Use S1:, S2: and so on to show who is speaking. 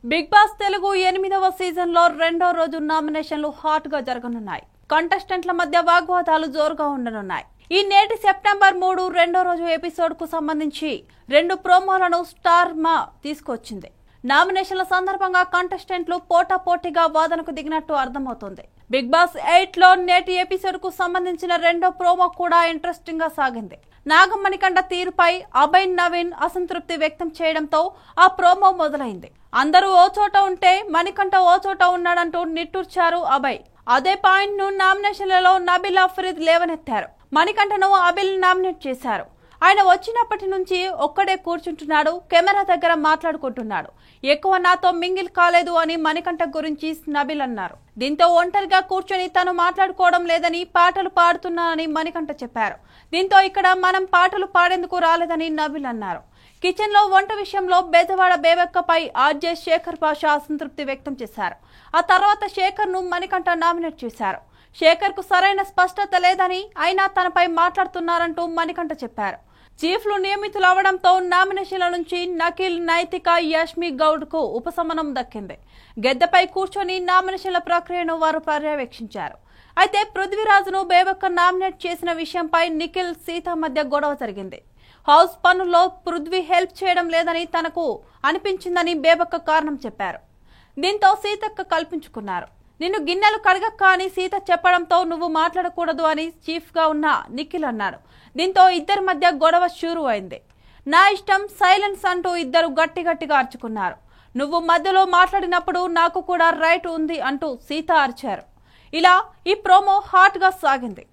S1: Big boss Telugu 8వ season లో రెండో రోజు నామినేషన్లు హాట్ గా జరగనున్నాయి. కంటెస్టెంట్ల మధ్య వాగ్వాదాలు జోరుగా ఉండనున్నాయి. ఈ నేటి సెప్టెంబర్ 3 రెండో రోజు ఎపిసోడ్ కు సంబంధించి 2 ప్రోమోలను స్టార్ మా తీసుకొచ్చింది. నామినేషన్ల సందర్భంగా కంటెస్టెంట్లు పోటాపోటీగా వాదనకు దిగినట్టు అర్థమవుతోంది. బిగ్ బాస్ 8 లో నేటి ఎపిసోడ్ కు సంబంధించిన రెండో ప్రోమో కూడా ఇంట్రెస్టింగ్ గా సాగింది. నాగమణికంఠ తీరుపై అభయ్ నవీన్ అసంతృప్తి వ్యక్తం చేయడంతో ఆ ప్రోమో మొదలైంది. అందరూ ఓ చోట ఉంటే మణికంఠ ఓ చోట ఉన్నాడంటూ నిట్టూర్చారు అభయ్. అదే పాయింట్ ను నామినేషన్లలో నబిల్ అఫ్రీద్ లేవనెత్తారు. మణికంఠను అభిల్ నామినేట్ చేశారు. ఆయన వచ్చినప్పటి నుంచి ఒక్కడే కూర్చుంటున్నాడు, కెమెరా దగ్గర మాట్లాడుకుంటున్నాడు. ఎక్కువ నాతో మింగిల్ కాలేదు అని మణికంఠ గురించి నబిల్ అన్నారు. దీంతో ఒంటరిగా కూర్చొని తను మాట్లాడుకోవడం లేదని, పాటలు పాడుతున్నానని మణికంఠ చెప్పారు. దీంతో ఇక్కడ మనం పాటలు పాడేందుకు రాలేదని నబిల్ అన్నారు. కిచెన్ లో వంట విషయంలో బెజవాడ బేబక్కపై ఆర్జే శేఖర్ పాషా అసంతృప్తి వ్యక్తం చేశారు. ఆ తర్వాత శేఖర్ ను మణికంఠ నామినేట్ చేశారు. శేఖర్ కు సరైన స్పష్టత లేదని, అయినా తనపై మాట్లాడుతున్నారంటూ మణికంఠ చెప్పారు. చీఫ్లు నియమితులు అవడంతో నామినేషన్ల నుంచి నకిల్, నైతిక, యష్మి గౌడ్ కు ఉపశమనం దక్కింది. గెద్దపై కూర్చొని నామినేషన్ల ప్రక్రియను వారు పర్యవేక్షించారు. అయితే పృథ్వీరాజును బేబక్క నామినేట్ చేసిన విషయంపై నిఖిల్, సీత మధ్య గొడవ జరిగింది. హౌస్ పనుల్లో పృథ్వీ హెల్ప్ చేయడం లేదని తనకు అనిపించిందని బేబక్క కారణం చెప్పారు. దీంతో సీతక్క కల్పించుకున్నారు. నిన్ను గిన్నెలు కడగక్క అని సీత చెప్పడంతో నువ్వు మాట్లాడకూడదు అని చీఫ్ గా ఉన్న నిఖిల్ అన్నాడు. దీంతో ఇద్దరి మధ్య గొడవ షురూ అయింది. నా ఇష్టం, సైలెన్స్ అంటూ ఇద్దరు గట్టిగా అరుచుకున్నారు. నువ్వు మధ్యలో మాట్లాడినప్పుడు నాకు కూడా రైట్ ఉంది అంటూ సీత అరిచారు. ఇలా ఈ ప్రోమో హాట్ గా సాగింది.